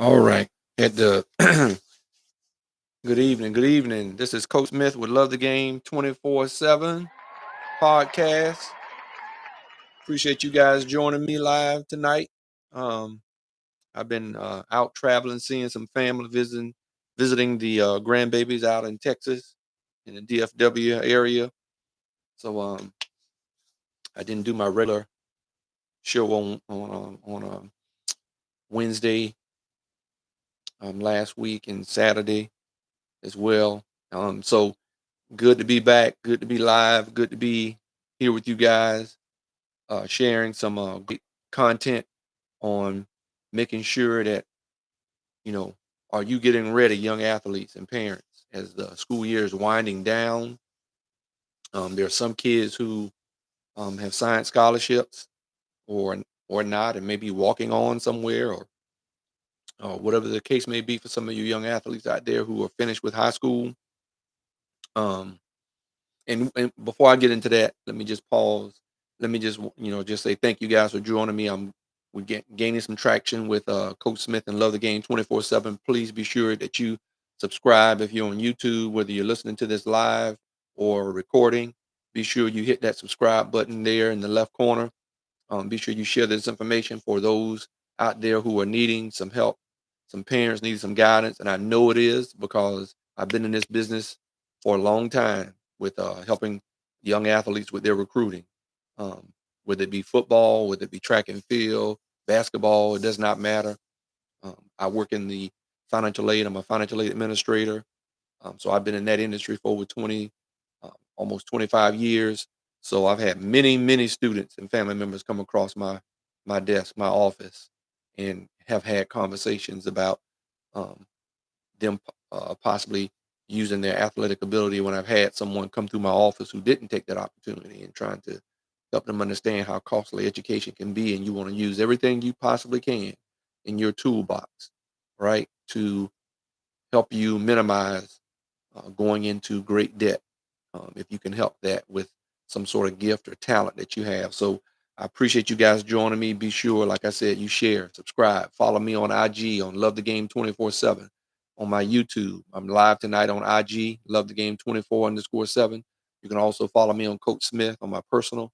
All right. At the good evening. Good evening. This is Coach Smith with Love the Game 24/7 podcast. Appreciate you guys joining me live tonight. Um, I've been out traveling, seeing some family, visiting the grandbabies out in Texas in the DFW area. So I didn't do my regular show on Wednesday last week and Saturday as well. So good to be back. Good to be live. Good to be here with you guys, sharing some great content on making sure that, you know, are you getting ready, young athletes and parents, as the school year is winding down. There are some kids who have science scholarships or not, and maybe walking on somewhere or whatever the case may be for some of you young athletes out there who are finished with high school. Um, and before I get into that, let me just pause. Let me just just say thank you guys for joining me. We're gaining some traction with Coach Smith and Love the Game 24/7. Please be sure that you subscribe if you're on YouTube, whether you're listening to this live or recording. Be sure you hit that subscribe button there in the left corner. Be sure you share this information for those out there who are needing some help. Some parents need some guidance, and I know it is because I've been in this business for a long time with helping young athletes with their recruiting, whether it be football, whether it be track and field, basketball. It does not matter. I work in the financial aid. I'm a financial aid administrator. So I've been in that industry for over 20, almost 25 years. So I've had many, many students and family members come across my desk, my office, and have had conversations about um, them possibly using their athletic ability when I've had someone come through my office who didn't take that opportunity and trying to help them understand how costly education can be. And you want to use everything you possibly can in your toolbox, right, to help you minimize going into great debt, if you can help that with some sort of gift or talent that you have. So I appreciate you guys joining me. Be sure, like I said, you share, subscribe, follow me on IG on Love the Game 24/7 on my YouTube. I'm live tonight on IG, Love the Game 24_7. You can also follow me on Coach Smith on my personal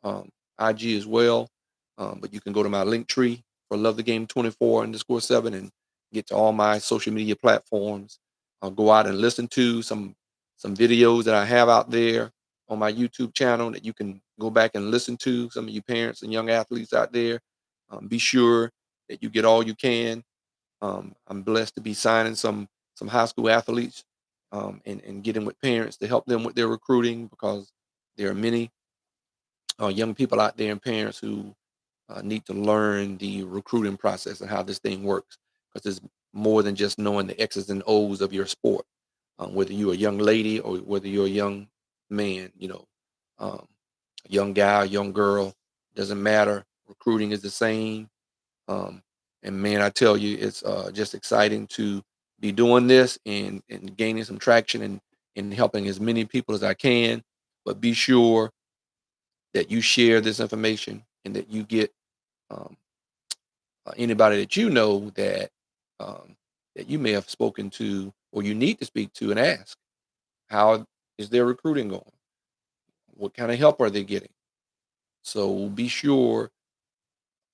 um, IG as well. But you can go to my link tree for Love the Game 24_7 and get to all my social media platforms. I'll go out and listen to some videos that I have out there on my YouTube channel that you can go back and listen to. Some of you parents and young athletes out there, be sure that you get all you can. I'm blessed to be signing some high school athletes and getting with parents to help them with their recruiting because there are many young people out there and parents who need to learn the recruiting process and how this thing works because it's more than just knowing the X's and O's of your sport. Whether you're a young lady or whether you're a young man, a young guy, a young girl, doesn't matter. Recruiting is the same. Um, and man, I tell you, it's just exciting to be doing this and gaining some traction and helping as many people as I can. But be sure that you share this information and that you get um, anybody that you know um, that you may have spoken to or you need to speak to and ask how is their recruiting going, what kind of help are they getting. So be sure,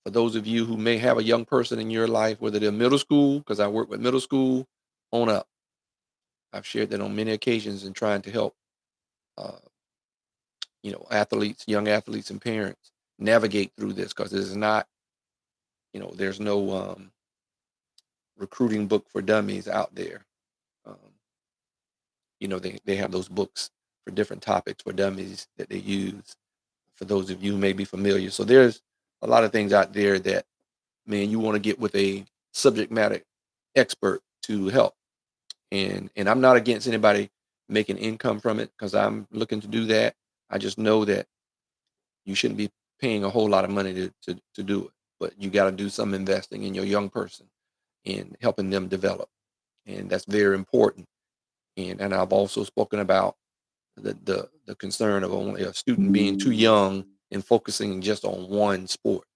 for those of you who may have a young person in your life, whether they're middle school, because I work with middle school on up, I've shared that on many occasions in trying to help uh, athletes, young athletes and parents navigate through this because it is not, there's no recruiting book for dummies out there. Um, they have those books for different topics for dummies that they use. For those of you who may be familiar, so there's a lot of things out there that, man, you want to get with a subject matter expert to help. And I'm not against anybody making income from it because I'm looking to do that. I just know that you shouldn't be paying a whole lot of money to do it, but you got to do some investing in your young person and helping them develop, and that's very important. And I've also spoken about the concern of only a student being too young and focusing just on one sport,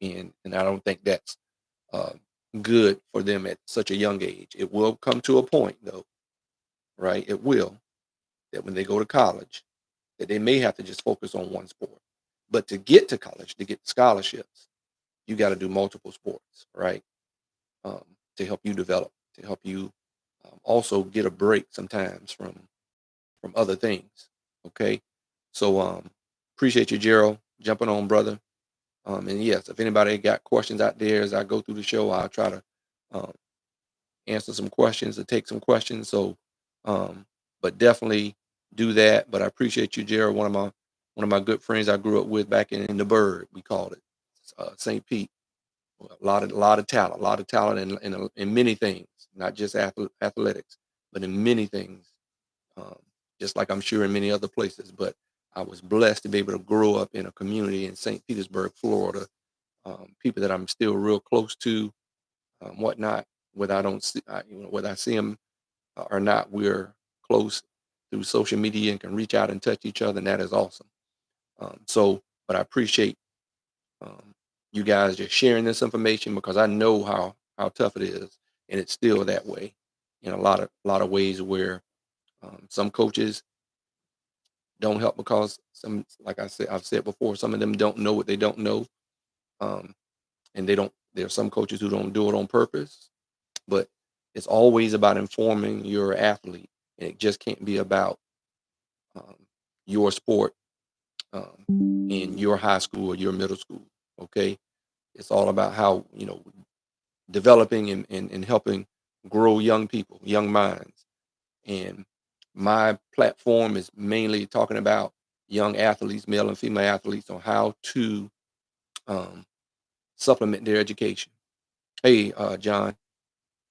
and I don't think that's uh, good for them at such a young age. It will come to a point though, right? It will, that when they go to college, that they may have to just focus on one sport. But to get to college, to get scholarships, you got to do multiple sports, right? Um, to help you develop, to help you also get a break sometimes from other things. Okay, so appreciate you, Gerald, jumping on, brother. And yes, if anybody got questions out there as I go through the show, I'll try to um, answer some questions or take some questions. So, um, but definitely do that. But I appreciate you, Gerald. One of my good friends I grew up with back in the Bird, we called it St. Pete. A lot of talent, in many things, not just athletics, but in many things. Um, just like I'm sure in many other places. But I was blessed to be able to grow up in a community in St. Petersburg, Florida. People that I'm still real close to, whatnot. Whether I don't see, whether I see them or not, we're close through social media and can reach out and touch each other, and that is awesome. But I appreciate um, you guys just sharing this information because I know how tough it is, and it's still that way in a lot of ways where some coaches don't help because some, like I've said before, some of them don't know what they don't know, um, and they don't. There are some coaches who don't do it on purpose, but it's always about informing your athlete, and it just can't be about um, your sport in your high school or your middle school. Okay, it's all about how developing and helping grow young people, young minds. And my platform is mainly talking about young athletes, male and female athletes, on how to um, supplement their education. Hey, John,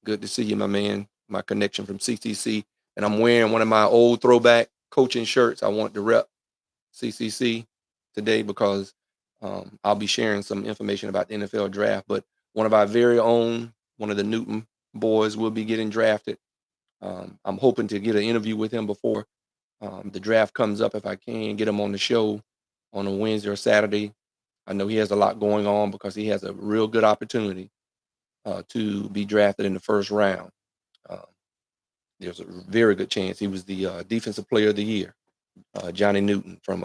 good to see you, my man. My connection from CCC, and I'm wearing one of my old throwback coaching shirts. I want to rep CCC today because I'll be sharing some information about the NFL draft. But one of our very own, one of the Newton boys, will be getting drafted. I'm hoping to get an interview with him before the draft comes up if I can get him on the show on a Wednesday or Saturday. I know he has a lot going on because he has a real good opportunity to be drafted in the first round. Um, there's a very good chance he was the defensive player of the year, Johnny Newton from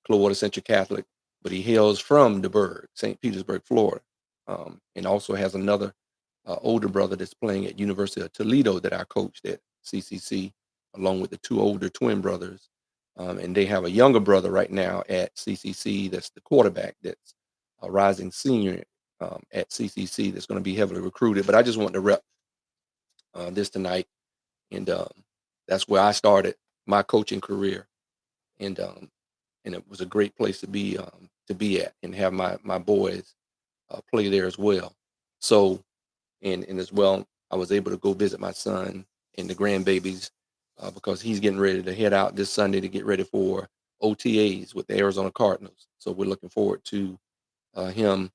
Clearwater Central Catholic, but he hails from the Burg, St. Petersburg, Florida, and also has another older brother that's playing at University of Toledo that I coached at CCC, along with the two older twin brothers. And they have a younger brother right now at CCC that's the quarterback that's a rising senior at CCC that's going to be heavily recruited. But I just want to rep this tonight, and that's where I started my coaching career, and it was a great place to be at and have my boys play there as well. So and as well, I was able to go visit my son and the grandbabies because he's getting ready to head out this Sunday to get ready for OTAs with the Arizona Cardinals. So we're looking forward to him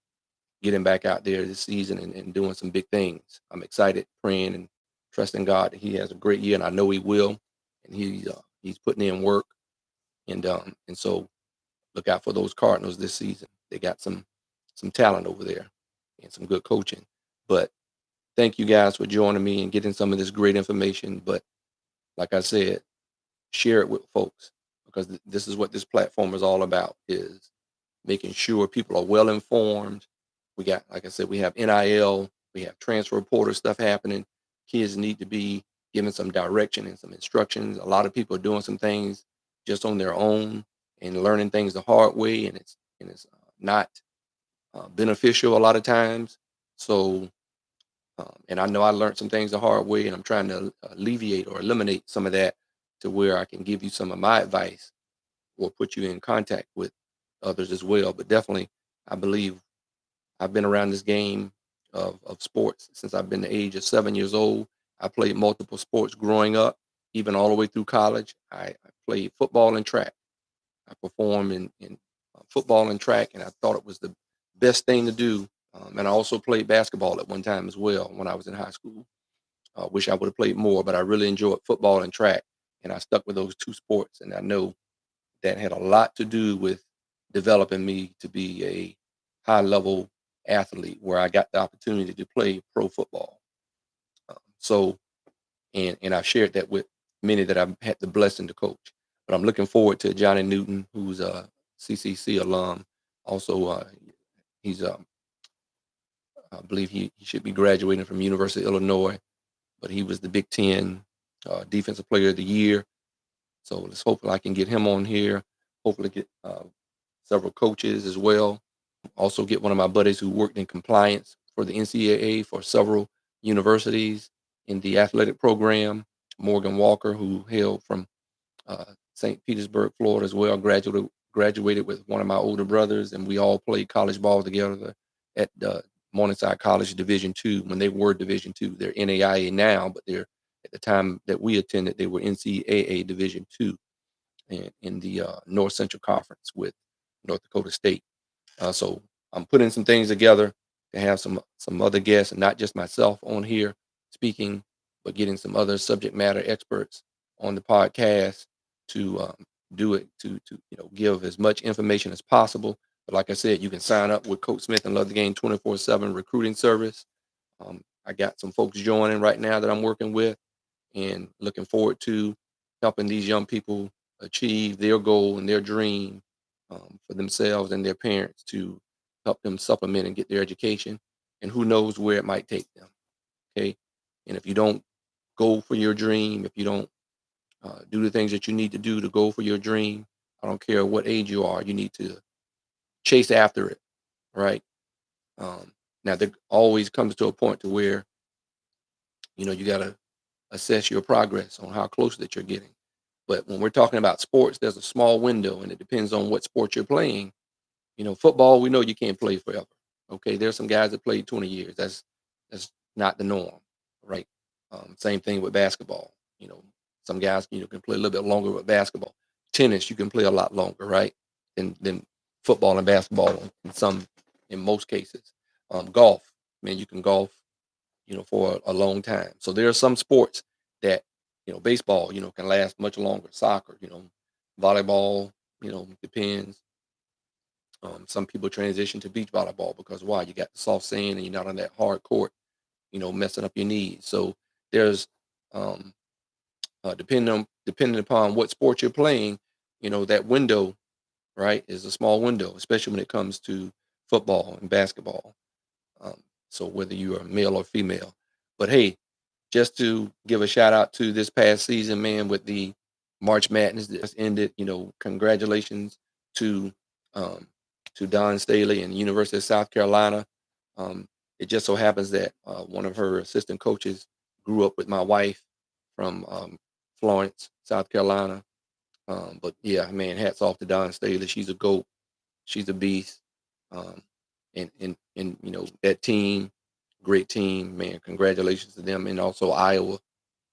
getting back out there this season and doing some big things. I'm excited, praying and trusting God that he has a great year, and I know he will. And he's putting in work, and so look out for those Cardinals this season. They got some talent over there and some good coaching. But thank you guys for joining me and getting some of this great information. But like I said, share it with folks because this is what this platform is all about: is making sure people are well informed. We got, like I said, we have NIL, we have transfer portal stuff happening. Kids need to be given some direction and some instructions. A lot of people are doing some things just on their own and learning things the hard way, and it's not beneficial a lot of times. So, and I know I learned some things the hard way, and I'm trying to alleviate or eliminate some of that to where I can give you some of my advice or put you in contact with others as well. But definitely, I believe I've been around this game of sports since I've been the age of 7 years old. I played multiple sports growing up, even all the way through college. I played football and track. I performed in football and track, and I thought it was the best thing to do. And I also played basketball at one time as well when I was in high school. I wish I would have played more, but I really enjoyed football and track, and I stuck with those two sports. And I know that had a lot to do with developing me to be a high level athlete where I got the opportunity to play pro football. So, and I've shared that with many that I've had the blessing to coach. But I'm looking forward to Johnny Newton, who's a CCC alum. Also, he's I believe he should be graduating from University of Illinois, but he was the Big Ten Defensive Player of the Year. So let's hopefully I can get him on here. Hopefully get several coaches as well. Also get one of my buddies who worked in compliance for the NCAA for several universities in the athletic program. Morgan Walker, who hailed from St. Petersburg, Florida, as well. Graduated with one of my older brothers, and we all played college ball together at Morningside College Division II when they were Division II. They're NAIA now, but they're at the time that we attended, they were NCAA Division II in the North Central Conference with North Dakota State. So I'm putting some things together to have some other guests, and not just myself on here speaking, but getting some other subject matter experts on the podcast to do it to give as much information as possible. But like I said, you can sign up with Coach Smith and Love the Game 24/7 recruiting service. I got some folks joining right now that I'm working with, and looking forward to helping these young people achieve their goal and their dream for themselves and their parents, to help them supplement and get their education. And who knows where it might take them. Okay. And if you don't go for your dream, if you don't do the things that you need to do to go for your dream, I don't care what age you are, you need to chase after it. Right. Um, Now, there always comes to a point to where, you got to assess your progress on how close that you're getting. But when we're talking about sports, there's a small window, and it depends on what sport you're playing. Football, we know you can't play forever. Okay, there's some guys that played 20 years. That's not the norm, right? Same thing with basketball. Some guys can play a little bit longer with basketball. Tennis, you can play a lot longer, right? Than football and basketball in most cases. Golf, man, you can golf for a long time. So there are some sports that, baseball, can last much longer. Soccer, volleyball, depends. Some people transition to beach volleyball because why? You got the soft sand and you're not on that hard court, messing up your knees. So there's depending upon what sport you're playing, that window, right, is a small window, especially when it comes to football and basketball. So whether you are male or female, but hey, just to give a shout out to this past season, man, with the March Madness that just ended. Congratulations to um, Don Staley and the University of South Carolina. Um, it just so happens that one of her assistant coaches grew up with my wife from Florence, South Carolina. But yeah, man, hats off to Don Staley. She's a goat. She's a beast. Um, and that team, great team, man. Congratulations to them, and also Iowa.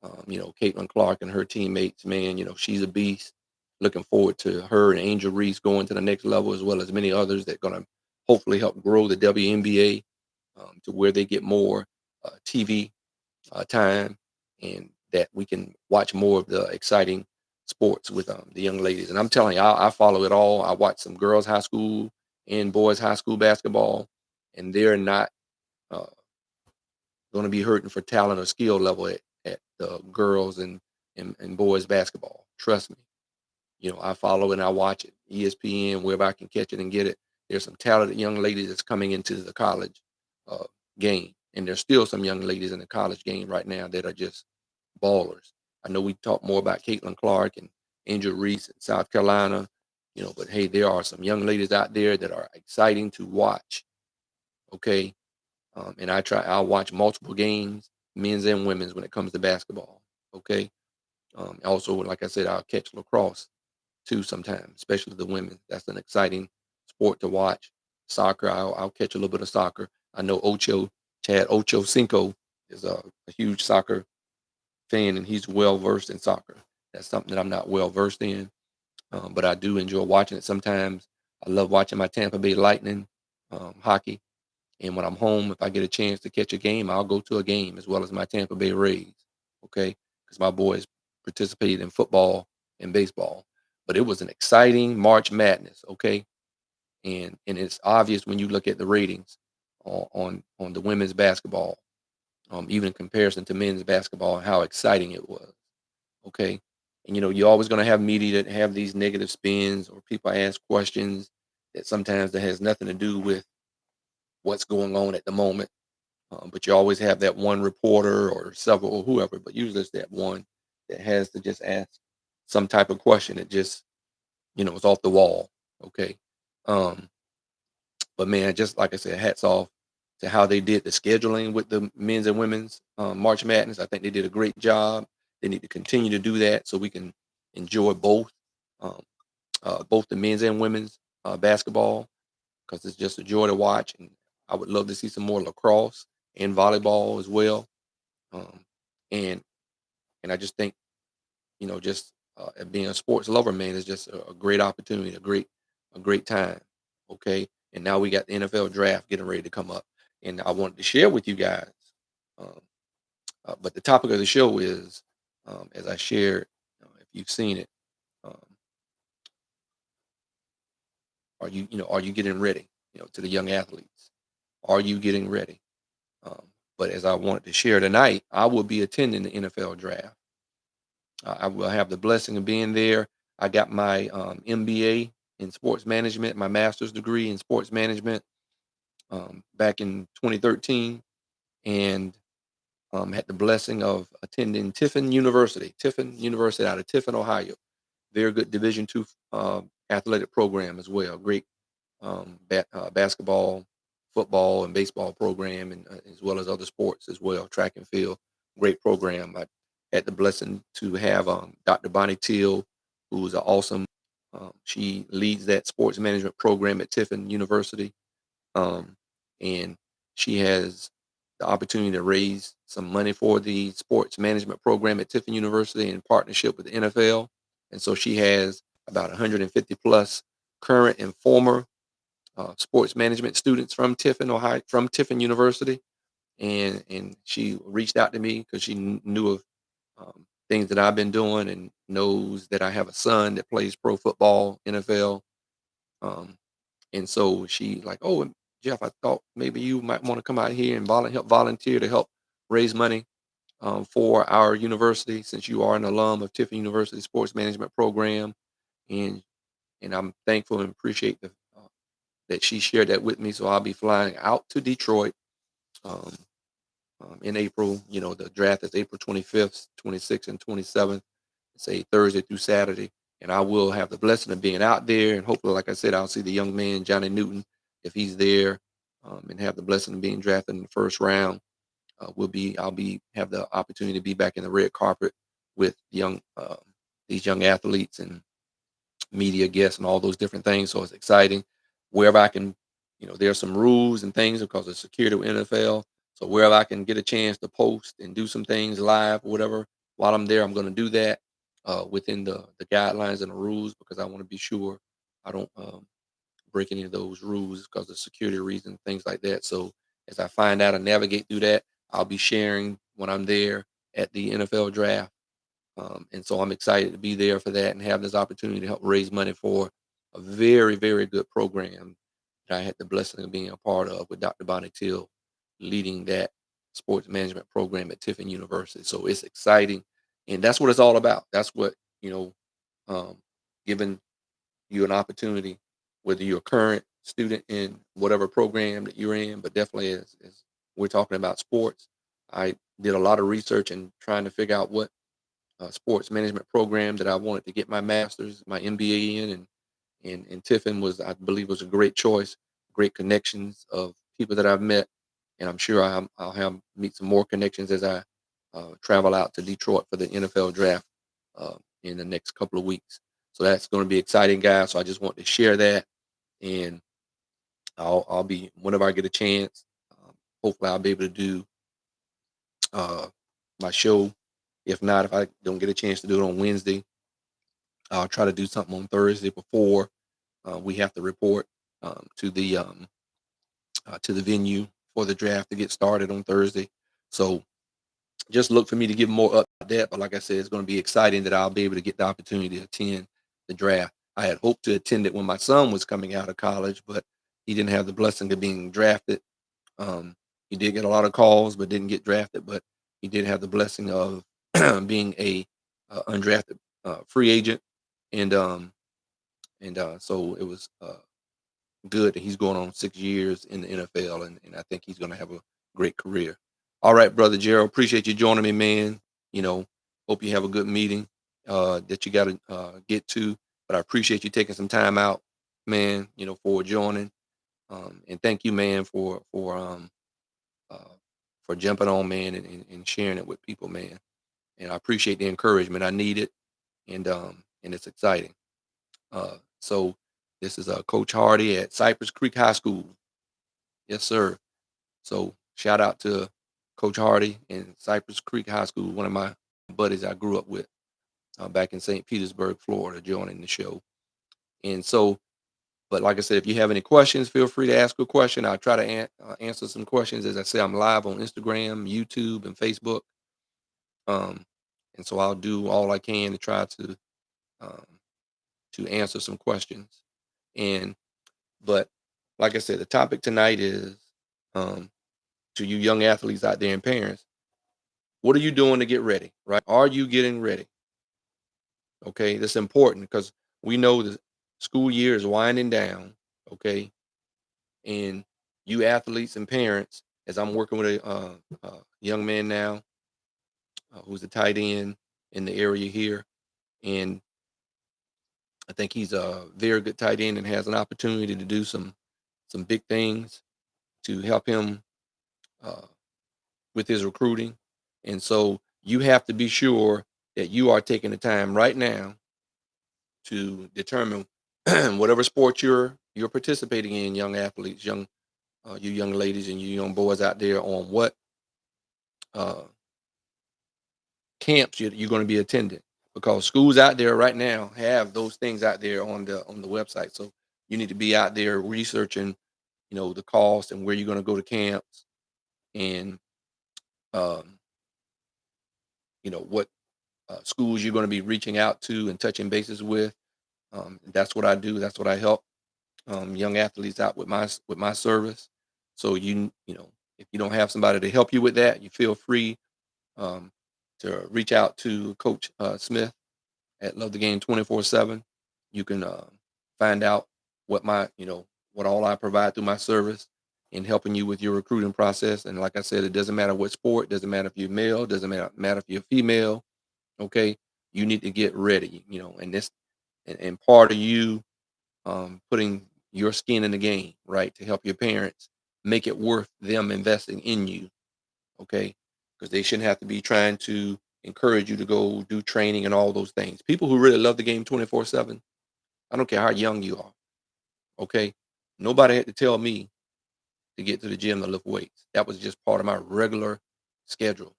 Caitlin Clark and her teammates, man. She's a beast. Looking forward to her and Angel Reese going to the next level, as well as many others that are going to hopefully help grow the WNBA to where they get more TV time, and that we can watch more of the exciting sports with the young ladies. And I'm telling you, I follow it all. I watch some girls' high school and boys' high school basketball, and they're not uh, going to be hurting for talent or skill level at the girls and boys basketball. Trust me. I follow and I watch it. ESPN, wherever I can catch it and get it. There's some talented young ladies that's coming into the college uh, game, and there's still some young ladies in the college game right now that are just ballers. I know we talk more about Caitlin Clark and Angel Reese in South Carolina, but hey, there are some young ladies out there that are exciting to watch. Okay, and I'll watch multiple games, men's and women's, when it comes to basketball. Okay. Also, like I said, I'll catch lacrosse too sometimes, especially the women. That's an exciting sport to watch. Soccer, I'll catch a little bit of soccer. I know Chad Ocho Cinco is a huge soccer fan, and he's well versed in soccer. That's something that I'm not well versed in, but I do enjoy watching it sometimes. I love watching my Tampa Bay Lightning hockey. And when I'm home, if I get a chance to catch a game, I'll go to a game, as well as my Tampa Bay Rays. Okay. Because my boys participated in football and baseball. But it was an exciting March Madness. Okay. And it's obvious when you look at the ratings on the women's basketball, even in comparison to men's basketball, and how exciting it was. Okay. And you're always going to have media that have these negative spins, or people ask questions that sometimes that has nothing to do with what's going on at the moment. But you always have that one reporter or several or whoever, but usually it's that one that has to just ask some type of question that just, is off the wall. Okay. Um, but man, just like I said, hats off to how they did the scheduling with the men's and women's March Madness. I think they did a great job. They need to continue to do that so we can enjoy um, both the men's and women's basketball, because it's just a joy to watch. And I would love to see some more lacrosse and volleyball as well. Um, and and I just think, just being a sports lover, man, is just a great opportunity, a great time. Okay, and now we got the NFL draft getting ready to come up, and I wanted to share with you guys. Um, but the topic of the show is, as I shared, if you've seen it, um, are you getting ready? To the young athletes, are you getting ready? Um, but as I wanted to share tonight, I will be attending the NFL draft. I will have the blessing of being there. I got my MBA in sports management, my master's degree in sports management back in 2013, and had the blessing of attending Tiffin University out of Tiffin, Ohio. Very good Division II athletic program as well. Great basketball, football, and baseball program, and as well as other sports as well, track and field. Great program. I had the blessing to have Dr. Bonnie Teal, who is an awesome. She leads that sports management program at Tiffin University, um, and she has the opportunity to raise some money for the sports management program at Tiffin University in partnership with the NFL. And so she has about 150 plus current and former sports management students from Tiffin, Ohio, from Tiffin University, and she reached out to me because she knew of things that I've been doing, and knows that I have a son that plays pro football, NFL, um, and so she like, oh, and Jeff, I thought maybe you might want to come out here and help volunteer to help raise money for our university, since you are an alum of Tiffin University Sports Management Program, and I'm thankful and appreciate that she shared that with me. So I'll be flying out to Detroit um, in April. The draft is April 25th, 26th, and 27th. It's a Thursday through Saturday. And I will have the blessing of being out there. And hopefully, like I said, I'll see the young man, Johnny Newton, if he's there, and have the blessing of being drafted in the first round. I'll be have the opportunity to be back in the red carpet with these young athletes and media guests and all those different things. So it's exciting. Wherever I can, there's some rules and things because of security with NFL. So wherever I can get a chance to post and do some things live or whatever while I'm there, I'm going to do that within the guidelines and the rules, because I want to be sure I don't break any of those rules because of security reasons, things like that. So as I find out and navigate through that, I'll be sharing when I'm there at the NFL draft, and so I'm excited to be there for that and have this opportunity to help raise money for a very, very good program that I had the blessing of being a part of, with Dr. Bonnie Till leading that sports management program at Tiffin University. So it's exciting. And that's what it's all about. That's what, you know, um, giving you an opportunity, whether you're a current student in whatever program that you're in, but definitely as we're talking about sports, I did a lot of research and trying to figure out what sports management program that I wanted to get my master's, my MBA in, and Tiffin was, I believe, was a great choice, great connections of people that I've met, and I'm sure I'll have meet some more connections as I travel out to Detroit for the NFL draft in the next couple of weeks. So that's going to be exciting, guys. So I just want to share that, and I'll be whenever I get a chance. Hopefully, I'll be able to do uh, my show. If not, if I don't get a chance to do it on Wednesday, I'll try to do something on Thursday before we have to report to the venue for the draft to get started on Thursday. So just look for me to give more up to that. But like I said, it's going to be exciting that I'll be able to get the opportunity to attend the draft. I had hoped to attend it when my son was coming out of college, but he didn't have the blessing of being drafted Um, he did get a lot of calls, but didn't get drafted. But he did have the blessing of being a undrafted free agent, and so it was good that he's going on 6 years in the NFL, and I think he's going to have a great career. All right, brother Gerald, appreciate you joining me, man. You know, hope you have a good meeting that you got to get to, but I appreciate you taking some time out, man. For joining, and thank you, man, uh, for jumping on, man, and sharing it with people, man. And I appreciate the encouragement. I need it, and it's exciting. So this is Coach Hardy at Cypress Creek High School. Yes, sir. So shout out to Coach Hardy and Cypress Creek High School, one of my buddies I grew up with back in St. Petersburg, Florida, joining the show. And so, but like I said, if you have any questions, feel free to ask a question. I'll try to answer some questions. As I say, I'm live on Instagram, YouTube, and Facebook. Um, and so I'll do all I can to try um, to answer some questions. And but like I said, the topic tonight is um, to you young athletes out there and parents. What are you doing to get ready? Right? Are you getting ready? Okay, that's important because we know the school year is winding down. Okay, and you athletes and parents, as I'm working with a young man now who's a tight end in the area here, and I think he's a very good tight end and has an opportunity to do some big things to help him uh, with his recruiting. And so you have to be sure that you are taking the time right now to determine whatever sport you're participating in, young athletes, you young ladies and you young boys out there, on what uh, camps you're going to be attending, because schools out there right now have those things out there on the website. So you need to be out there researching, the cost and where you're going to go to camps, and um, what schools you're going to be reaching out to and touching bases with. That's what I do. That's what I help young athletes out with my service. So if you don't have somebody to help you with that, you feel free um, to reach out to Coach Smith at Love the Game 24/7. You can find out what what all I provide through my service in helping you with your recruiting process. And like I said, it doesn't matter what sport, doesn't matter if you're male, doesn't matter if you're female. Okay, you need to get ready. And part of you putting your skin in the game, right, to help your parents make it worth them investing in you. Okay, because they shouldn't have to be trying to encourage you to go do training and all those things. People who really love the game 24/7, I don't care how young you are. Okay, nobody had to tell me to get to the gym to lift weights. That was just part of my regular schedule.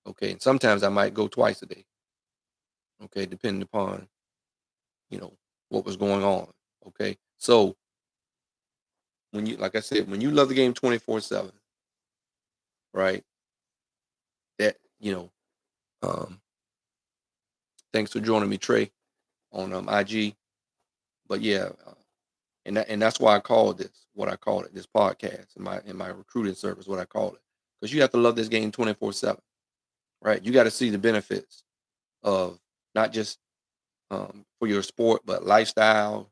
Okay, and sometimes I might go twice a day. Okay, depending upon you know what was going on. Okay, so like I said, when you love the game 24/7, right? That um, thanks for joining me, Trey, on IG. But yeah, and that's why I called this what I called it, this podcast, in my recruiting service, what I call it, because you have to love this game 24/7, right? You got to see the benefits of not just for your sport, but lifestyle.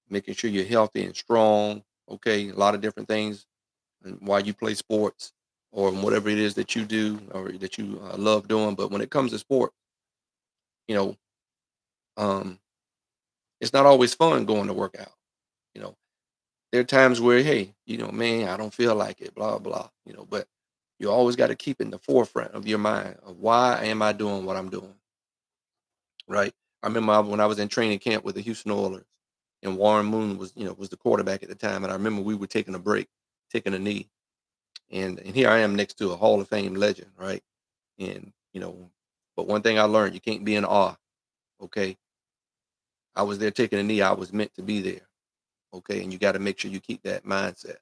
Making sure you're healthy and strong. Okay, a lot of different things, and why you play sports or whatever it is that you do or that you love doing. But when it comes to sport, you know, um, it's not always fun going to work out. You know, there are times where, hey, man, I don't feel like it, blah blah. But you always got to keep in the forefront of your mind of why am I doing what I'm doing, right? I remember when I was in training camp with the Houston Oilers, and Warren Moon was the quarterback at the time, and I remember we were taking a break, taking a knee, and here I am next to a Hall of Fame legend, right? And but one thing I learned, you can't be in awe. Okay, I was there taking a knee. I was meant to be there. Okay, and you got to make sure you keep that mindset.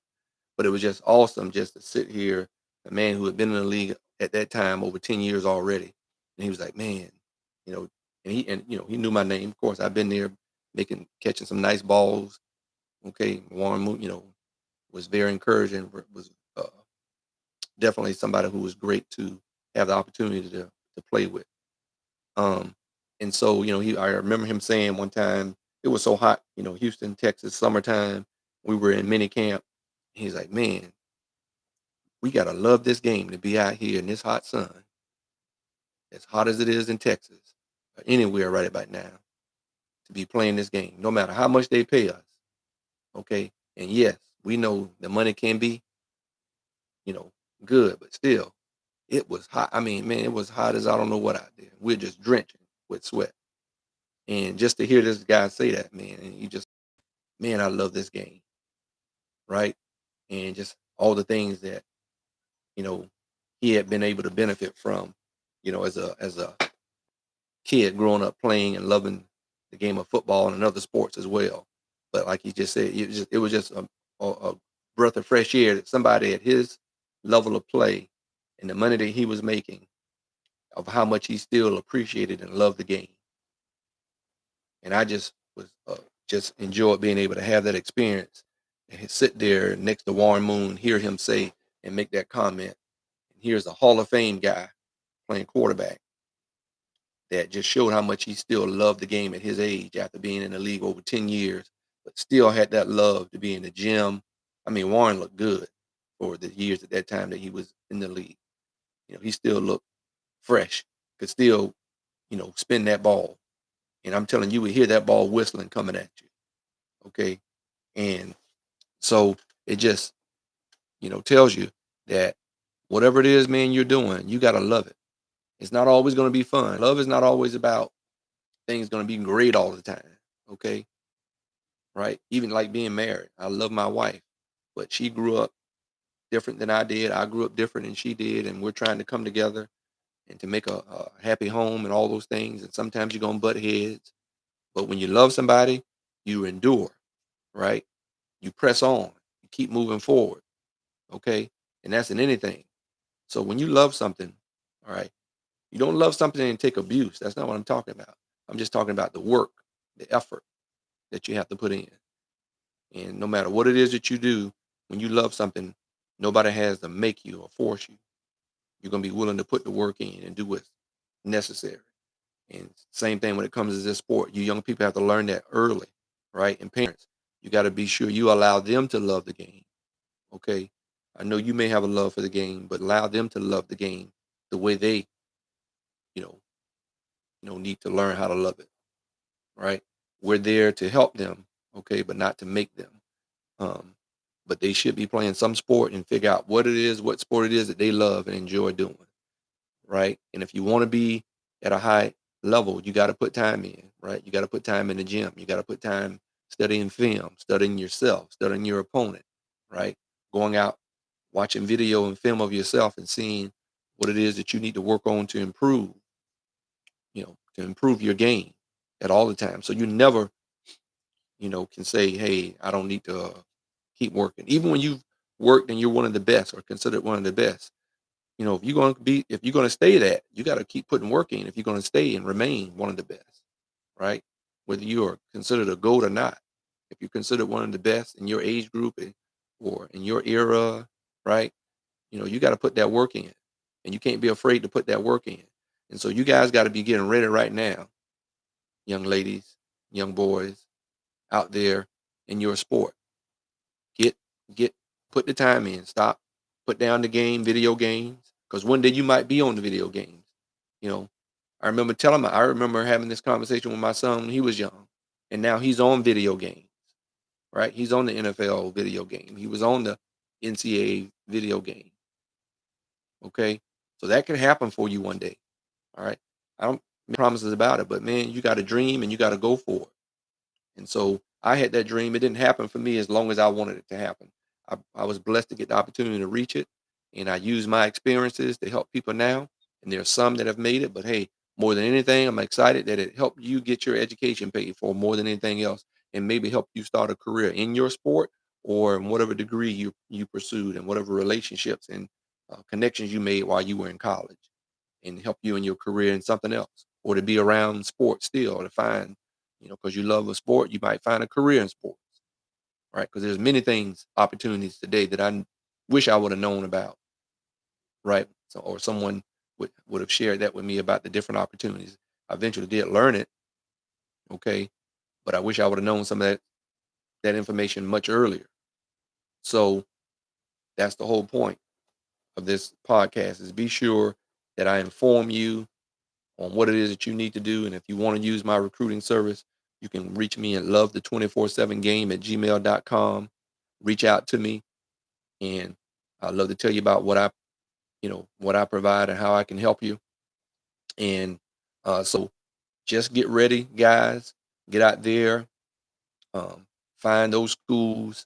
But it was just awesome just to sit here, a man who had been in the league at that time over 10 years already, and he was like, man, you know, he knew my name. Of course, I've been there catching some nice balls. Okay, Warren Moon, was very encouraging. Was uh, definitely somebody who was great to have the opportunity to play with. Um, and so, I remember him saying one time it was so hot, Houston, Texas, summertime. We were in mini camp. He's like, man, we gotta love this game to be out here in this hot sun, as hot as it is in Texas or anywhere right about now, to be playing this game, no matter how much they pay us. Okay. And yes, we know the money can be, you know, good, but still, it was hot. I mean, man, it was hot as I don't know what out there. We're just drenching with sweat. And just to hear this guy say that, man, and you just, man, I love this game, right? And just all the things that, you know, he had been able to benefit from, as a kid growing up playing and loving the game of football and other sports as well. But like he just said, it was just a breath of fresh air that somebody at his level of play and the money that he was making, of how much he still appreciated and loved the game. And I just was just enjoyed being able to have that experience and sit there next to Warren Moon, hear him say and make that comment. And here's a Hall of Fame guy playing quarterback that just showed how much he still loved the game at his age after being in the league over 10 years, but still had that love to be in the gym. I mean, Warren looked good for the years at that time that he was in the league. He still looked fresh, could still, spin that ball. And I'm telling you, would hear that ball whistling coming at you. Okay. And so it just, tells you that whatever it is, man, you're doing, you got to love it. It's not always going to be fun. Love is not always about things going to be great all the time. Okay. Right. Even like being married. I love my wife, but she grew up different than I did. I grew up different than she did. And we're trying to come together and to make a happy home and all those things. And sometimes you're going to butt heads. But when you love somebody, you endure. Right. You press on. You keep moving forward. Okay. And that's in anything. So when you love something, all right, you don't love something and take abuse. That's not what I'm talking about. I'm just talking about the work, the effort that you have to put in. And no matter what it is that you do, when you love something, nobody has to make you or force you. You're going to be willing to put the work in and do what's necessary. And same thing when it comes to this sport. You young people have to learn that early, right? And parents, you got to be sure you allow them to love the game. Okay. I know you may have a love for the game, but allow them to love the game the way they, you know, need to learn how to love it. Right. We're there to help them, okay, but not to make them. Um, but they should be playing some sport and figure out what sport it is that they love and enjoy doing, right? And if you want to be at a high level, you got to put time in, right? You got to put time in the gym. You got to put time studying film, studying yourself, studying your opponent, right? Going out, watching video and film of yourself and seeing what it is that you need to work on to improve, to improve your game at all the time. So you never, can say, hey, I don't need to keep working. Even when you've worked and you're one of the best or considered one of the best, if you're going to stay that, you got to keep putting work in if you're going to stay and remain one of the best, right? Whether you are considered a GOAT or not. If you're considered one of the best in your age group or in your era, right? You got to put that work in and you can't be afraid to put that work in. And so you guys got to be getting ready right now, young ladies, young boys out there in your sport. Get get put the time in. Stop. Put down the video games. Because one day you might be on the video games. You know, I remember having this conversation with my son when he was young. And now he's on video games, right? He's on the NFL video game. He was on the NCAA video game. Okay. So that can happen for you one day. All right. I don't make promises about it, but man, you got to dream and you got to go for it. And so I had that dream. It didn't happen for me as long as I wanted it to happen. I was blessed to get the opportunity to reach it. And I use my experiences to help people now. And there are some that have made it. But hey, more than anything, I'm excited that it helped you get your education paid for more than anything else. And maybe help you start a career in your sport or in whatever degree you pursued and whatever relationships and connections you made while you were in college and help you in your career in something else or to be around sports still or to find, because you love a sport, you might find a career in sports, right? Because there's many things, opportunities today that wish I would have known about, right? So, or someone would have shared that with me about the different opportunities. I eventually did learn it, okay, but I wish I would have known some of that information much earlier. So that's the whole point of this podcast, is be sure that I inform you on what it is that you need to do. And if you want to use my recruiting service, you can reach me at love the247game at gmail.com. Reach out to me, and I'd love to tell you about what I provide and how I can help you. And so just get ready, guys. Get out there, um, find those schools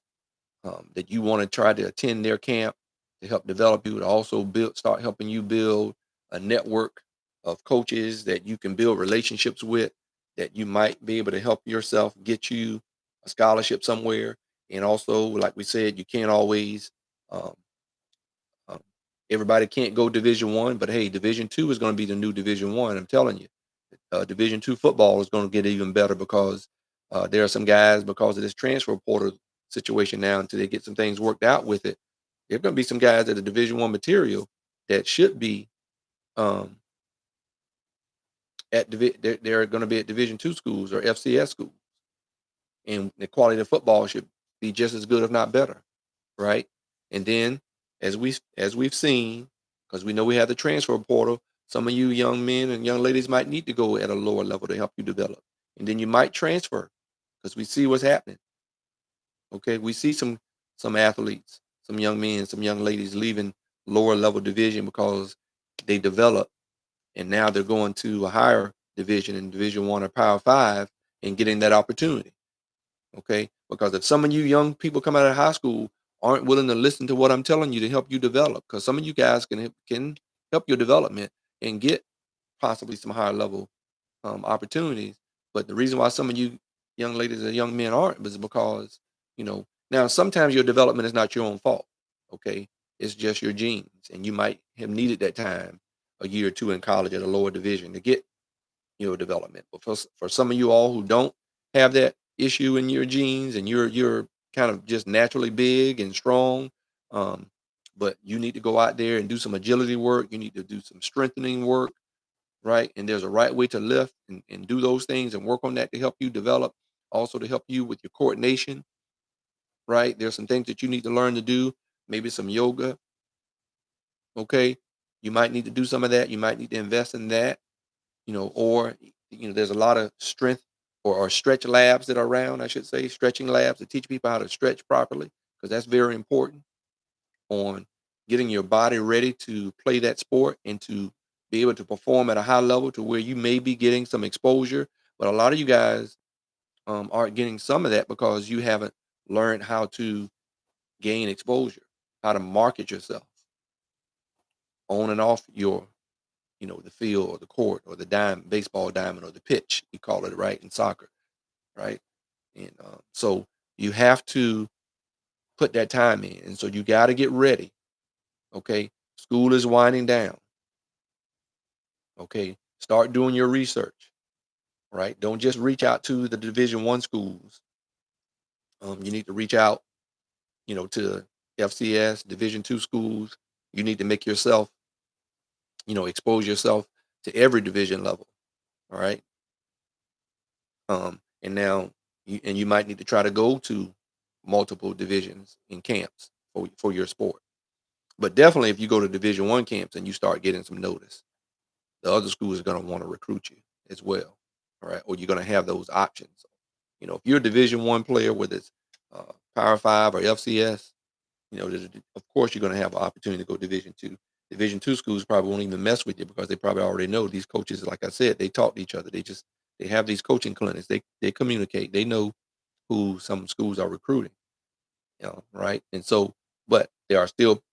that you want to try to attend their camp to help develop you, to also start helping you build a network of coaches that you can build relationships with, that you might be able to help yourself get you a scholarship somewhere. And also, like we said, you can't always um, um, everybody can't go Division 1, but hey, Division 2 is going to be the new Division 1. I'm telling you, Division 2 football is going to get even better, because there are some guys, because of this transfer portal situation now, until they get some things worked out with it. There are going to be some guys that are Division 1 material that should be um, they're going to be at Division 2 schools or FCS schools, and the quality of football should be just as good, if not better, right? And then, as we've seen, because we know we have the transfer portal, some of you young men and young ladies might need to go at a lower level to help you develop, and then you might transfer, because we see what's happening. Okay, we see some athletes, some young men, some young ladies leaving lower level division because they develop, and now they're going to a higher division in Division 1 or Power 5 and getting that opportunity. Okay, because if some of you young people come out of high school aren't willing to listen to what I'm telling you to help you develop, because some of you guys can help your development and get possibly some higher level opportunities. But the reason why some of you young ladies and young men aren't is because, now sometimes your development is not your own fault. Okay, it's just your genes, and you might have needed that time, a year or two in college at a lower division, to get your development. But for some of you all who don't have that issue in your genes, and you're kind of just naturally big and strong, um, but you need to go out there and do some agility work. You need to do some strengthening work, right? And there's a right way to lift and do those things and work on that to help you develop, also to help you with your coordination, right? There's some things that you need to learn to do, maybe some yoga, okay? You might need to do some of that. You might need to invest in that, or there's a lot of strength or stretch labs that are around, I should say, stretching labs to teach people how to stretch properly, because that's very important on getting your body ready to play that sport and to be able to perform at a high level, to where you may be getting some exposure. But a lot of you guys aren't getting some of that because you haven't learned how to gain exposure, how to market yourself on and off the field or the court or the baseball diamond, or the pitch, you call it, right, in soccer, right? And so you have to put that time in. And so you got to get ready. Okay. School is winding down. Okay. Start doing your research, right? Don't just reach out to the Division 1 schools. You need to reach out, to FCS, Division 2 schools. You need to make yourself, expose yourself to every division level. All right. And now you might need to try to go to multiple divisions in camps for your sport. But definitely, if you go to Division 1 camps and you start getting some notice, the other schools are going to want to recruit you as well. All right. Or you're going to have those options. If you're a Division 1 player, whether it's Power 5 or FCS, of course you're going to have an opportunity to go Division 2. Division 2 schools probably won't even mess with you, because they probably already know these coaches. Like I said, they talk to each other. They have these coaching clinics. They communicate. They know who some schools are recruiting. Right. And so, but there are still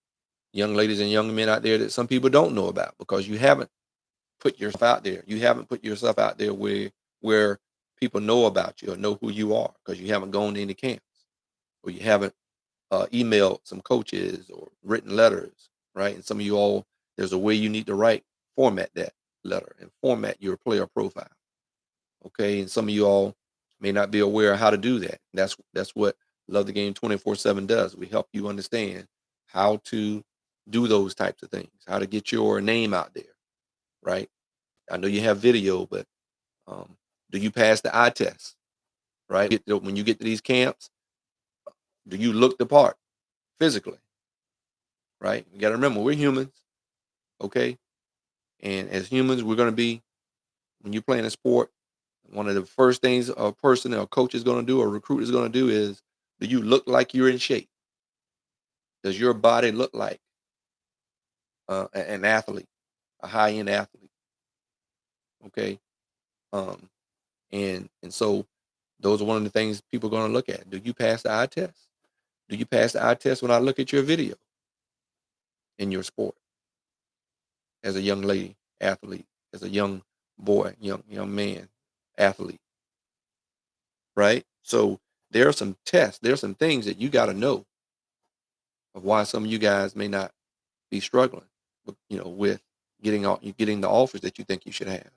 young ladies and young men out there that some people don't know about, because you haven't put yourself out there. You haven't put yourself out there where people know about you or know who you are, because you haven't gone to any camps, or you haven't emailed some coaches or written letters, right? And some of you all, there's a way you need to format that letter and format your player profile. Okay. And some of you all may not be aware of how to do that. That's what Love the Game 24/7 does. We help you understand how to do those types of things, how to get your name out there, right? I know you have video, but um, do you pass the eye test, right? When you get to these camps, do you look the part physically, right? You got to remember, we're humans, okay? And as humans, we're going to be, when you're playing a sport, one of the first things a person or a coach is going to do or a recruit is going to do is, do you look like you're in shape? Does your body look like an athlete, a high end athlete? Okay. Um, and so those are one of the things people are going to look at. Do you pass the eye test? Do you pass the eye test when I look at your video in your sport as a young lady athlete, as a young boy, young man athlete, right? So there are some tests, there are some things that you got to know of why some of you guys may not be struggling, with getting the offers that you think you should have,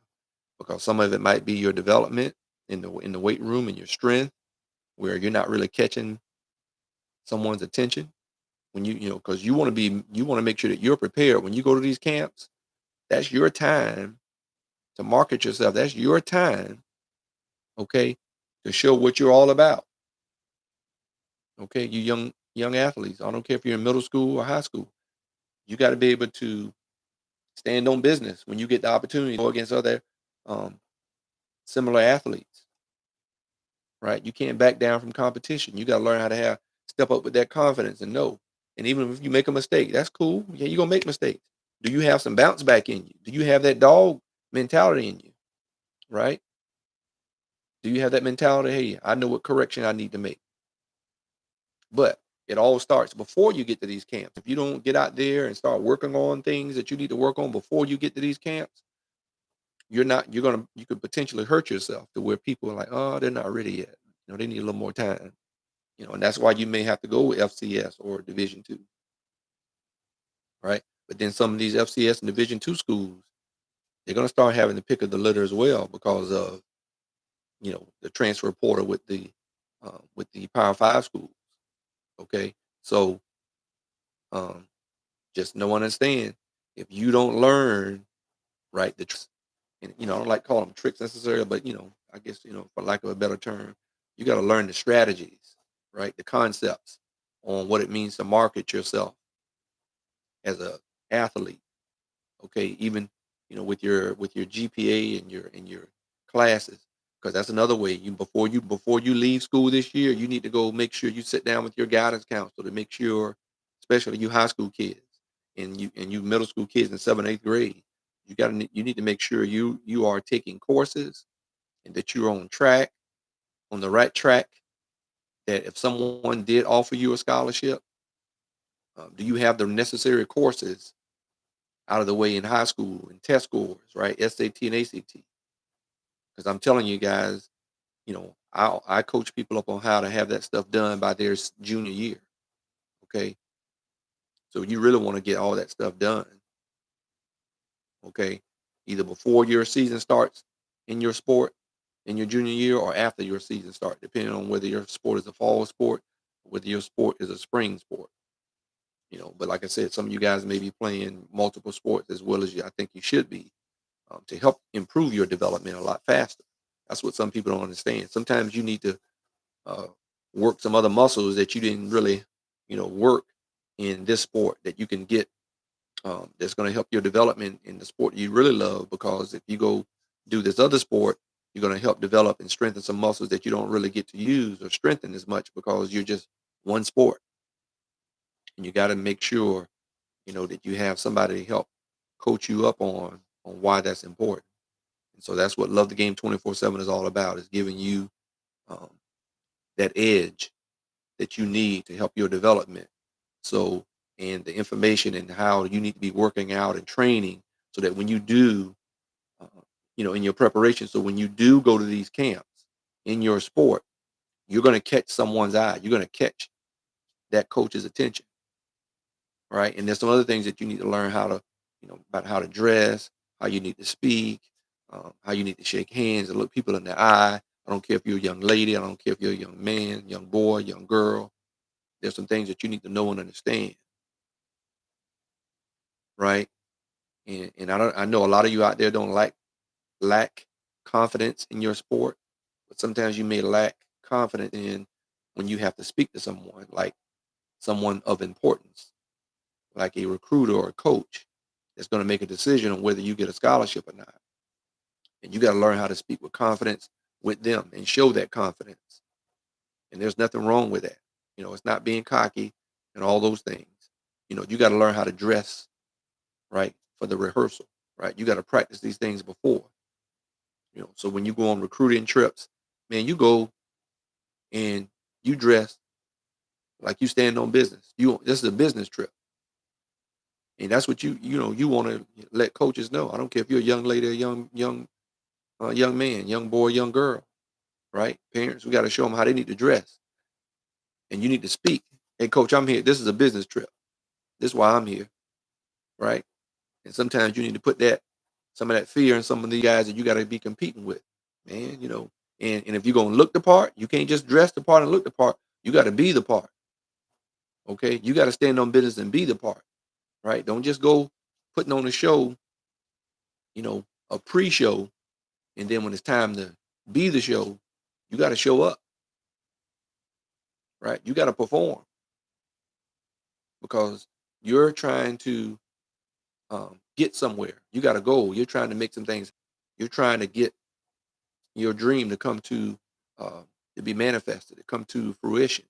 because some of it might be your development in the weight room and your strength, where you're not really catching someone's attention when because you want to make sure that you're prepared when you go to these camps. That's your time to market yourself. That's your time, okay, to show what you're all about. Okay, you young athletes. I don't care if you're in middle school or high school. You got to be able to stand on business when you get the opportunity to go against other um, similar athletes, right? You can't back down from competition. You got to learn how to step up with that confidence and know. And even if you make a mistake, that's cool. Yeah, you're gonna make mistakes. Do you have some bounce back in you? Do you have that dog mentality in you? Right? Do you have that mentality? Hey, I know what correction I need to make. But it all starts before you get to these camps. If you don't get out there and start working on things that you need to work on before you get to these camps, you could potentially hurt yourself to where people are like, oh, they're not ready yet. They need a little more time. And that's why you may have to go with FCS or Division 2, right? But then some of these FCS and Division 2 schools, they're gonna start having to pick of the litter as well because of the transfer portal with the Power 5 schools. Okay, so um, just know and understand, if you don't learn, right, and I don't like calling them tricks necessarily, but I guess for lack of a better term, you got to learn the strategies, right, the concepts on what it means to market yourself as a athlete. Okay, even with your GPA and your classes, because that's another way. Before you leave school this year, you need to go make sure you sit down with your guidance counselor to make sure, especially you high school kids and you middle school kids in 7th, 8th grade, you need to make sure you are taking courses and that you're on the right track. That if someone did offer you a scholarship, do you have the necessary courses out of the way in high school and test scores, right? SAT and ACT. Because I'm telling you guys, I coach people up on how to have that stuff done by their junior year. Okay, so you really want to get all that stuff done. Okay, either before your season starts in your sport in your junior year or after your season starts, depending on whether your sport is a fall sport, or whether your sport is a spring sport. But like I said, some of you guys may be playing multiple sports as well as I think you should be, to help improve your development a lot faster. That's what some people don't understand. Sometimes you need to uh, work some other muscles that you didn't really, work in this sport that you can get, that's going to help your development in the sport you really love. Because if you go do this other sport, you're going to help develop and strengthen some muscles that you don't really get to use or strengthen as much because you're just one sport. And you got to make sure, that you have somebody to help coach you up on why that's important. And so that's what Love the Game 24/7 is all about, is giving you um, that edge that you need to help your development. So, and the information and how you need to be working out and training so that when you do, uh, in your preparation, so when you do go to these camps in your sport, you're going to catch someone's eye. You're going to catch that coach's attention, right? And there's some other things that you need to learn about how to dress, how you need to speak, how you need to shake hands and look people in the eye. don't care if you're a young lady. I don't care if you're a young man, young boy, young girl. There's some things that you need to know and understand, right? And I know a lot of you out there don't lack confidence in your sport, but sometimes you may lack confidence in when you have to speak to someone, like someone of importance, like a recruiter or a coach that's going to make a decision on whether you get a scholarship or not. And you got to learn how to speak with confidence with them and show that confidence. And there's nothing wrong with that. It's not being cocky and all those things. You got to learn how to dress right for the rehearsal, right? You got to practice these things before. So when you go on recruiting trips, man, you go and you dress like you stand on business. This is a business trip. And that's what you want to let coaches know. I don't care if you're a young lady, a young man, young boy, young girl, right? Parents, we got to show them how they need to dress, and you need to speak. Hey, coach, I'm here. This is a business trip. This is why I'm here, right? And sometimes you need to put some of that fear in some of the guys that you got to be competing with, man. And if you're gonna look the part, you can't just dress the part and look the part. You got to be the part. Okay, you got to stand on business and be the part, right? Don't just go putting on a show, a pre-show, and then when it's time to be the show, you got to show up, right? You got to perform because you're trying to get somewhere. You got a goal. You're trying to make some things. You're trying to get your dream to come uh, to be manifested, to come to fruition.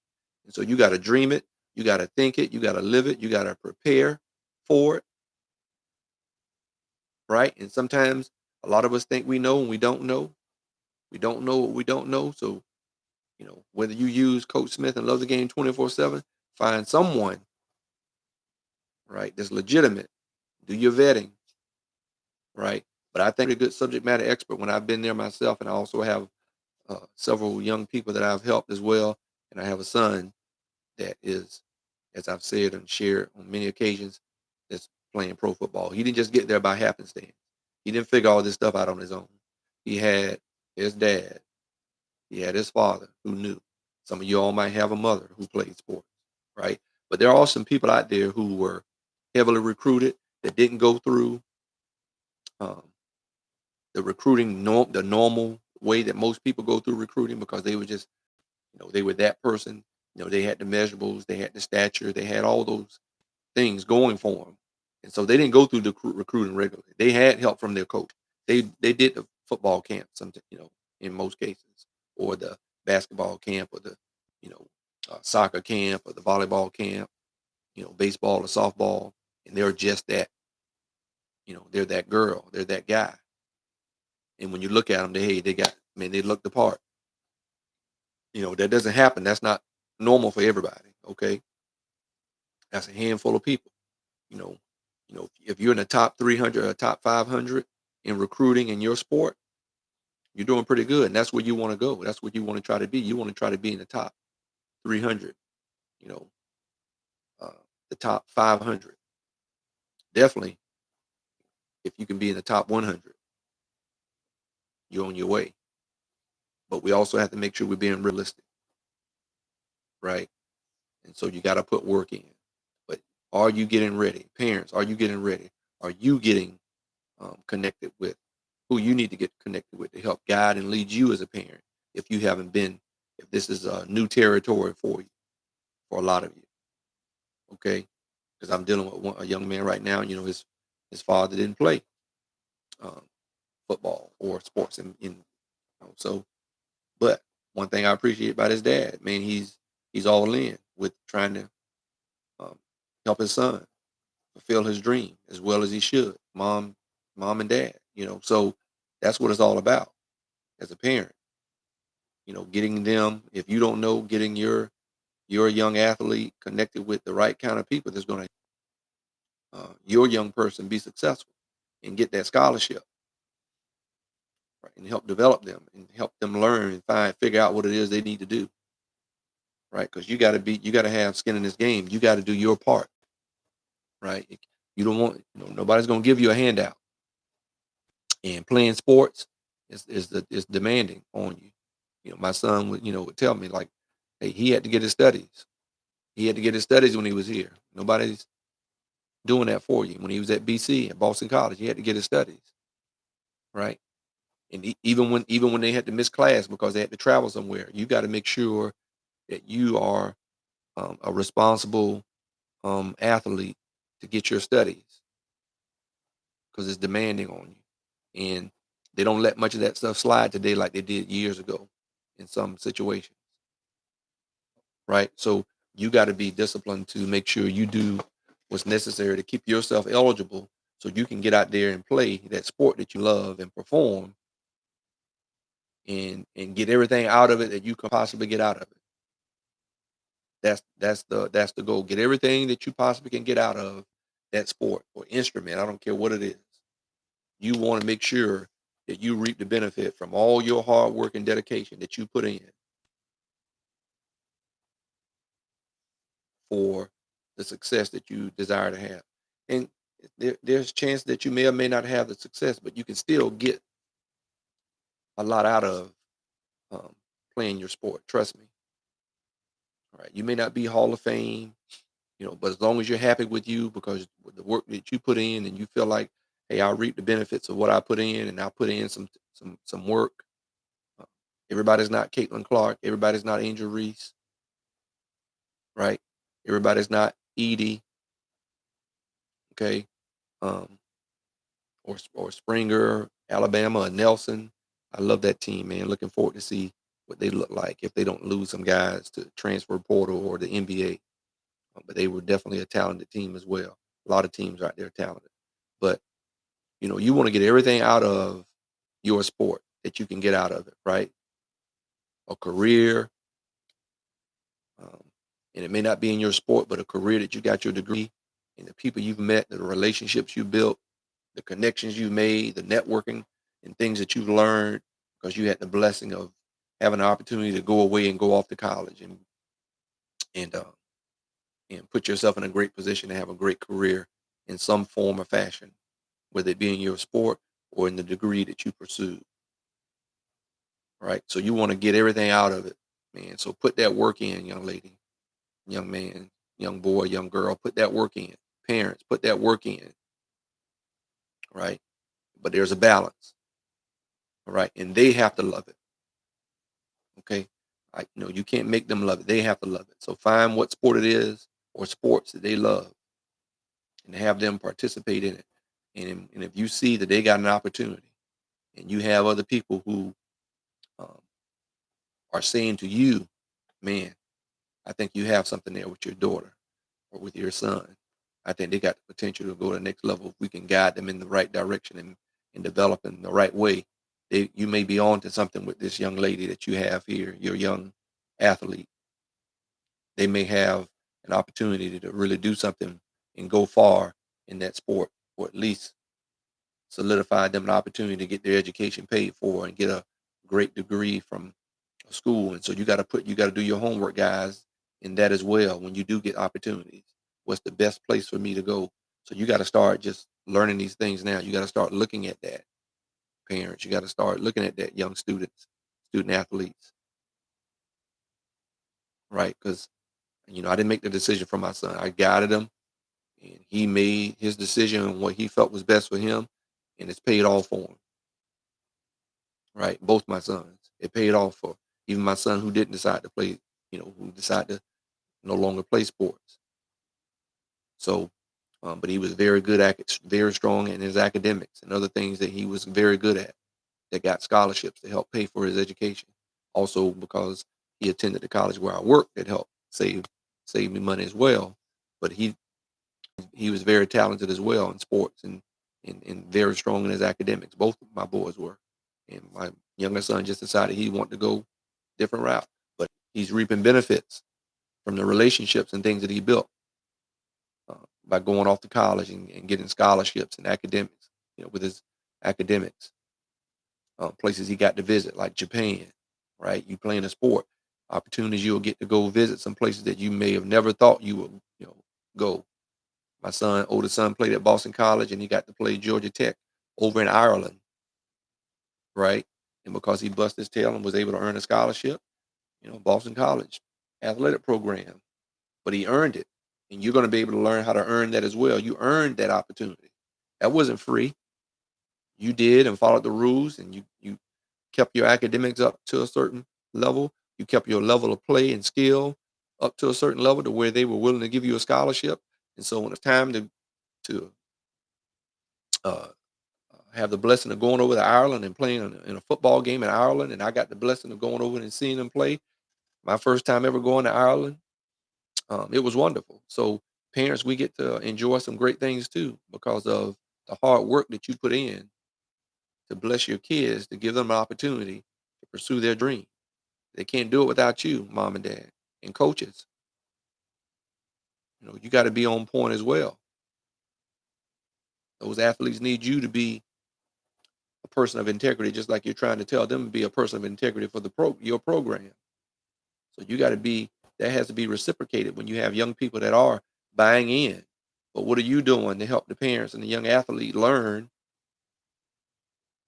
And so you got to dream it. You got to think it. You got to live it. You got to prepare for it, right? And sometimes a lot of us think we know and we don't know. We don't know what we don't know. So, whether you use Coach Smith and Love the Game 24/7, find someone, right, that's legitimate. Do your vetting, right? But I think a good subject matter expert when I've been there myself, and I also have several young people that I've helped as well. And I have a son that is, as I've said and shared on many occasions, that's playing pro football. He didn't just get there by happenstance. He didn't figure all this stuff out on his own. He had his dad, he had his father who knew. Some of you all might have a mother who played sports, right? But there are some people out there who were heavily recruited that didn't go through um, the recruiting the normal way that most people go through recruiting because they were just, they were that person. They had the measurables, they had the stature, they had all those things going for them. And so they didn't go through the recruiting regularly. They had help from their coach. They did the football camp, in most cases, or the basketball camp, or the you know soccer camp, or the volleyball camp, baseball or softball, and they're just that. They're that girl, they're that guy. And when you look at them, they look the part. That doesn't happen. That's not normal for everybody. Okay, that's a handful of people. You know, if you're in the top 300 or top 500 in recruiting in your sport, you're doing pretty good, and that's where you want to go. That's what you want to try to be. You want to try to be in the top 300. You know, uh, the top 500. Definitely, if you can be in the top 100, you're on your way. But we also have to make sure we're being realistic, right? And so you got to put work in. But are you getting ready? Parents, are you getting ready? Are you getting connected with who you need to get connected with to help guide and lead you as a parent if you haven't been, if this is a new territory for you, for a lot of you, okay? Because I'm dealing with a young man right now, his father didn't play um, football or sports. So, but one thing I appreciate about his dad, man, he's all in with trying to um, help his son fulfill his dream as well as he should. Mom and dad, so that's what it's all about as a parent. Getting them, if you don't know, getting your young athlete connected with the right kind of people that's going to your young person be successful and get that scholarship, right, and help develop them and help them learn and figure out what it is they need to do, right? Because you got to have skin in this game. You got to do your part, right? You don't want, nobody's going to give you a handout. And playing sports is demanding on you. My son would tell me like, hey, he had to get his studies. He had to get his studies when he was here. Nobody's doing that for you. When he was at BC at Boston College, he had to get his studies, right? And even when they had to miss class because they had to travel somewhere, you got to make sure that you are a responsible athlete to get your studies because it's demanding on you. And they don't let much of that stuff slide today like they did years ago in some situations, right? So you got to be disciplined to make sure you do what's necessary to keep yourself eligible so you can get out there and play that sport that you love and perform and get everything out of it that you can possibly get out of it. That's the goal. Get everything that you possibly can get out of that sport or instrument. I don't care what it is. You want to make sure that you reap the benefit from all your hard work and dedication that you put in for the success that you desire to have. And there's a chance that you may or may not have the success, but you can still get a lot out of um, playing your sport. Trust me. All right. You may not be Hall of Fame, but as long as you're happy with you because with the work that you put in and you feel like, hey, I'll reap the benefits of what I put in and I'll put in some work. Uh, Everybody's not Caitlin Clark. Everybody's not Angel Reese, right? Everybody's not Edie, okay? Um, or Springer, Alabama, or Nelson. I love that team, man. Looking forward to see what they look like if they don't lose some guys to transfer portal or the NBA. But they were definitely a talented team as well. A lot of teams out there talented. But you want to get everything out of your sport that you can get out of it, right? A career, um, and it may not be in your sport, but a career that you got your degree and the people you've met, the relationships you built, the connections you made, the networking and things that you've learned because you had the blessing of having an opportunity to go away and go off to college and and put yourself in a great position to have a great career in some form or fashion, whether it be in your sport or in the degree that you pursue. Right. So you want to get everything out of it, man. So put that work in, young lady, young man, young boy, young girl, put that work in. Parents, put that work in, right? But there's a balance, all right? And they have to love it. Okay. You can't make them love it. They have to love it. So find what sport it is or sports that they love and have them participate in it. And if you see that they got an opportunity and you have other people who um, are saying to you, man, I think you have something there with your daughter or with your son. I think they got the potential to go to the next level if we can guide them in the right direction and develop in the right way. You may be on to something with this young lady that you have here, your young athlete. They may have an opportunity to really do something and go far in that sport, or at least solidify them an opportunity to get their education paid for and get a great degree from a school. And so you got to do your homework, guys, in that as well. When you do get opportunities, what's the best place for me to go? So you got to start just learning these things now. You got to start looking at that, parents. You got to start looking at that, young students, student athletes, right? Because I didn't make the decision for my son. I guided him, and he made his decision on what he felt was best for him, and it's paid off for him, right? Both my sons, it paid off for even my son who didn't decide to play, who decided to no longer play sports. So, but he was very good at, very strong in his academics and other things that he was very good at that got scholarships to help pay for his education. Also, because he attended the college where I worked, that helped save me money as well. But he was very talented as well in sports and very strong in his academics. Both of my boys were. And my younger son just decided he wanted to go different route, but he's reaping benefits from the relationships and things that he built by going off to college and getting scholarships and academics, with his academics. Places he got to visit, like Japan, right? You playing a sport, opportunities you'll get to go visit some places that you may have never thought you would, go. My oldest son played at Boston College and he got to play Georgia Tech over in Ireland, right? And because he busted his tail and was able to earn a scholarship, Boston College athletic program, but he earned it. And you're going to be able to learn how to earn that as well. You earned that opportunity. That wasn't free. You did and followed the rules, and you kept your academics up to a certain level. You kept your level of play and skill up to a certain level to where they were willing to give you a scholarship. And so when it's time to uh, have the blessing of going over to Ireland and playing in a football game in Ireland, and I got the blessing of going over and seeing them play. My first time ever going to Ireland, it was wonderful. So parents, we get to enjoy some great things too because of the hard work that you put in to bless your kids, to give them an opportunity to pursue their dream. They can't do it without you, mom and dad, and coaches. You got to be on point as well. Those athletes need you to be a person of integrity, just like you're trying to tell them to be a person of integrity for your program. So you got to be that has to be reciprocated when you have young people that are buying in. But what are you doing to help the parents and the young athlete learn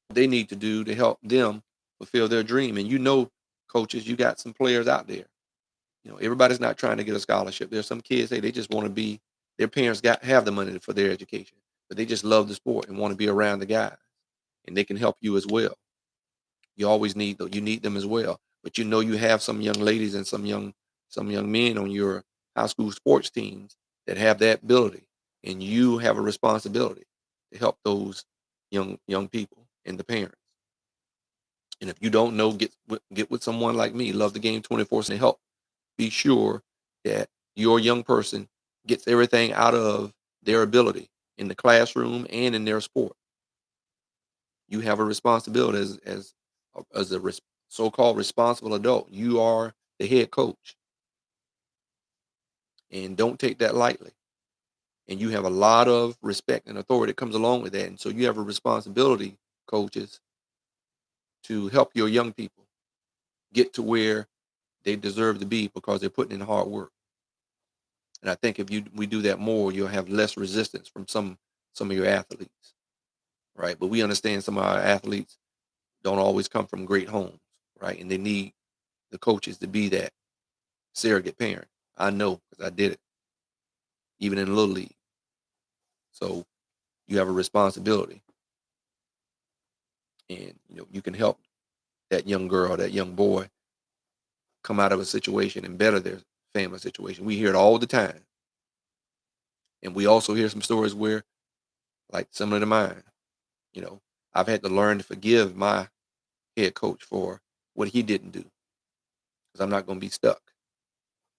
what they need to do to help them fulfill their dream? And coaches, you got some players out there. Everybody's not trying to get a scholarship. There's some kids, hey, they just want to be their parents have the money for their education, but they just love the sport and want to be around the guys. And they can help you as well. You always you need them as well. But you have some young ladies and some young men on your high school sports teams that have that ability, and you have a responsibility to help those young people and the parents. And if you don't know, get with someone like me, Love the Game 24/7, to help be sure that your young person gets everything out of their ability in the classroom and in their sport. You have a responsibility as a so-called responsible adult. You are the head coach, and don't take that lightly. And you have a lot of respect and authority that comes along with that. And so you have a responsibility, coaches, to help your young people get to where they deserve to be because they're putting in hard work. And I think if we do that more, you'll have less resistance from some of your athletes, right? But we understand some of our athletes don't always come from great homes, right? And they need the coaches to be that surrogate parent. I know because I did it, even in Little League. So you have a responsibility, and you can help that young girl, that young boy, come out of a situation and better their family situation. We hear it all the time, and we also hear some stories where, like similar to mine, you know, I've had to learn to forgive my head coach for what he didn't do because I'm not going to be stuck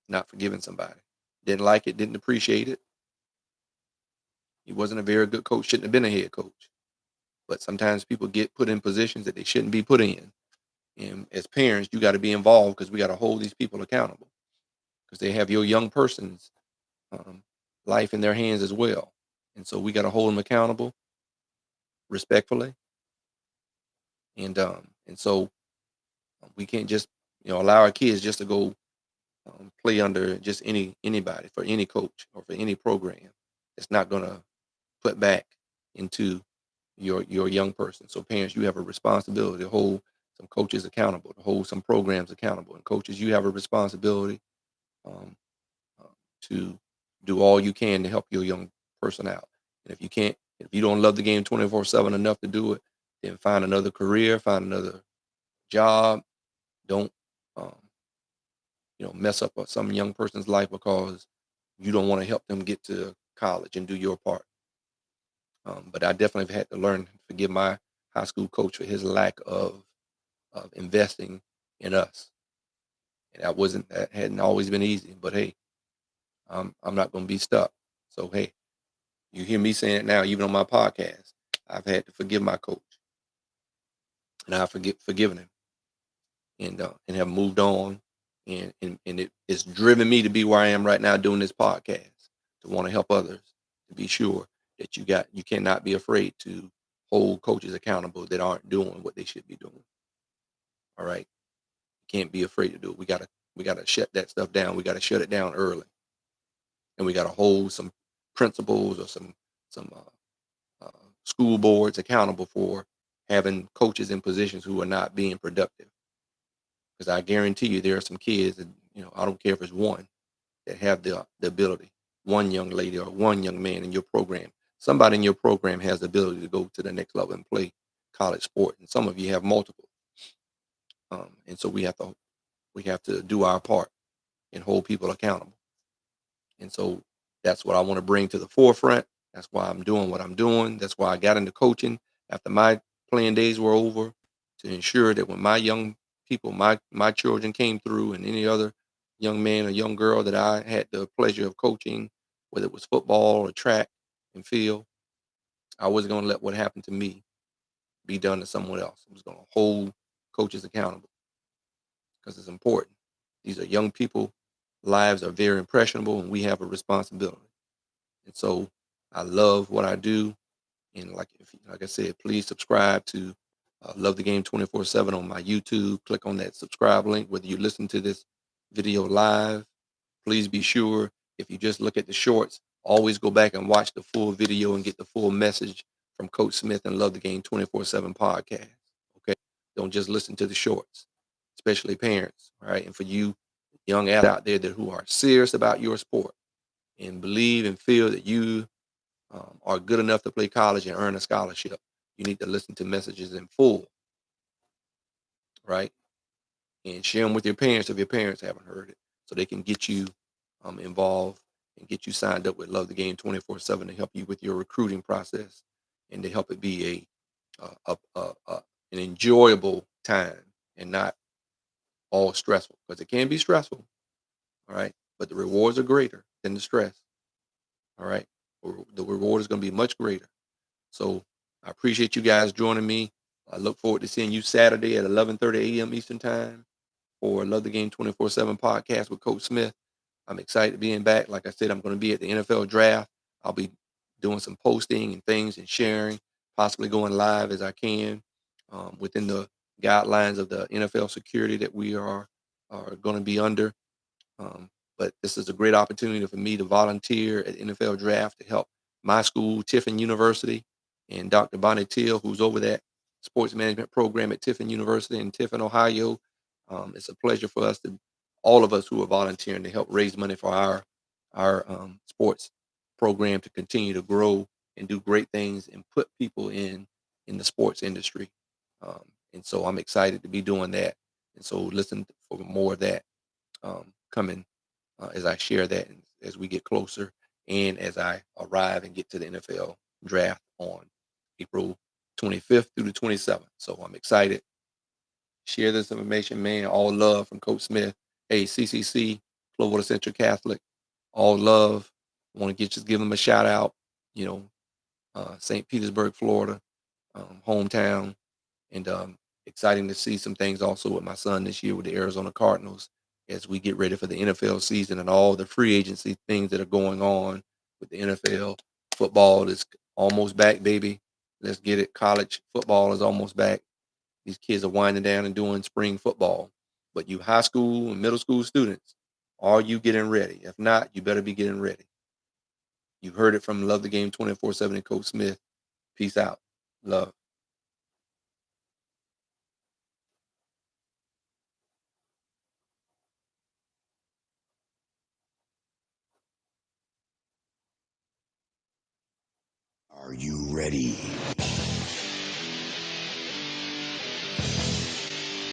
not forgiving somebody. Didn't like it, didn't appreciate it. He wasn't a very good coach, shouldn't have been a head coach. But sometimes people get put in positions that they shouldn't be put in. And as parents, you got to be involved because we got to hold these people accountable because they have your young person's um, life in their hands as well. And so we got to hold them accountable respectfully. And so we can't just allow our kids just to go play under just anybody for any coach or for any program. It's not going to put back into your young person. So parents, you have a responsibility to hold some coaches accountable, to hold some programs accountable. And coaches, you have a responsibility um, uh, to do all you can to help your young person out. And if you don't love the game 24/7 enough to do it, then find another career, find another job. Don't um, mess up some young person's life because you don't want to help them get to college and do your part. But I definitely have had to learn to forgive my high school coach for his lack of investing in us. And that hadn't always been easy. But hey, I'm not going to be stuck. So hey, you hear me saying it now, even on my podcast. I've had to forgive my coach, and I've forgiven him, and have moved on, and it's driven me to be where I am right now doing this podcast, to want to help others, to be sure that you cannot be afraid to hold coaches accountable that aren't doing what they should be doing. All right, you can't be afraid to do it. We gotta shut that stuff down. We gotta shut it down early, and we gotta hold some principals or some school boards accountable for having coaches in positions who are not being productive. Because I guarantee you, there are some kids, and I don't care if it's one, that have the ability. One young lady or one young man in your program. Somebody in your program has the ability to go to the next level and play college sport, and some of you have multiple. And so we have to do our part and hold people accountable. And so that's what I want to bring to the forefront. That's why I'm doing what I'm doing. That's why I got into coaching after my playing days were over, to ensure that when my young people, my children came through, and any other young man or young girl that I had the pleasure of coaching, whether it was football or track and field, I wasn't going to let what happened to me be done to someone else. I was going to hold coaches accountable, because it's important. These are young people. Lives are very impressionable, and we have a responsibility. And so I love what I do. And like I said, please subscribe to Love the Game 24/7 on my YouTube. Click on that subscribe link. Whether you listen to this video live, please be sure, if you just look at the shorts, always go back and watch the full video and get the full message from Coach Smith and Love the Game 24/7 podcast. Okay. Don't just listen to the shorts, especially parents. All right. And for you young athletes out there who are serious about your sport and believe and feel that you are good enough to play college and earn a scholarship, you need to listen to messages in full, right? And share them with your parents if your parents haven't heard it, so they can get you involved and get you signed up with Love the Game 24/7 to help you with your recruiting process, and to help it be an enjoyable time and not all stressful, because it can be stressful, all right? But the rewards are greater than the stress, all right? The reward is going to be much greater. So I appreciate you guys joining me. I look forward to seeing you Saturday at 11:30 a.m. Eastern Time for Love the Game 24/7 podcast with Coach Smith. I'm excited being back. Like I said, I'm going to be at the NFL draft. I'll be doing some posting and things and sharing, possibly going live as I can, within the guidelines of the NFL security that we are going to be under. Um, but this is a great opportunity for me to volunteer at NFL Draft to help my school, Tiffin University, and Dr. Bonnie Till, who's over that sports management program at Tiffin University in Tiffin, Ohio. It's a pleasure for all of us who are volunteering, to help raise money for our sports program to continue to grow and do great things and put people in the sports industry. Um, and so I'm excited to be doing that. And so listen for more of that coming as I share that, and as we get closer, and as I arrive and get to the NFL draft on April 25th through the 27th. So I'm excited. Share this information, man. All love from Coach Smith. Hey, CCC, Cloverwater Central Catholic. All love. I want to just give them a shout out. You know, St. Petersburg, Florida, hometown. And exciting to see some things also with my son this year with the Arizona Cardinals, as we get ready for the NFL season and all the free agency things that are going on with the NFL. Football is almost back, baby. Let's get it. College football is almost back. These kids are winding down and doing spring football. But you high school and middle school students, are you getting ready? If not, you better be getting ready. You heard it from Love the Game 24/7 and Coach Smith. Peace out. Love. Are you ready?